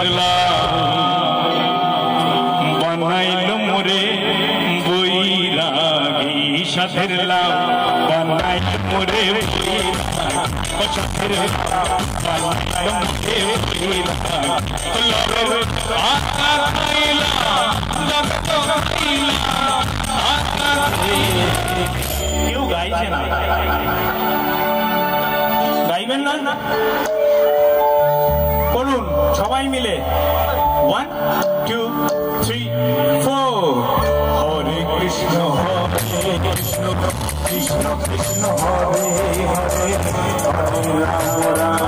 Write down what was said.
সাথের লাউ বানাইলো মোরে বৈরাগী সাথের লাউ বানাইলো মোরে সাথের বানাইলো মোরে কেউ গাইছে না গাইবেন না করুন সবাই মিলে 1 2 3 4 হরে কৃষ্ণ হরে কৃষ্ণ কৃষ্ণ কৃষ্ণ হরে হরে হরে রাম রাম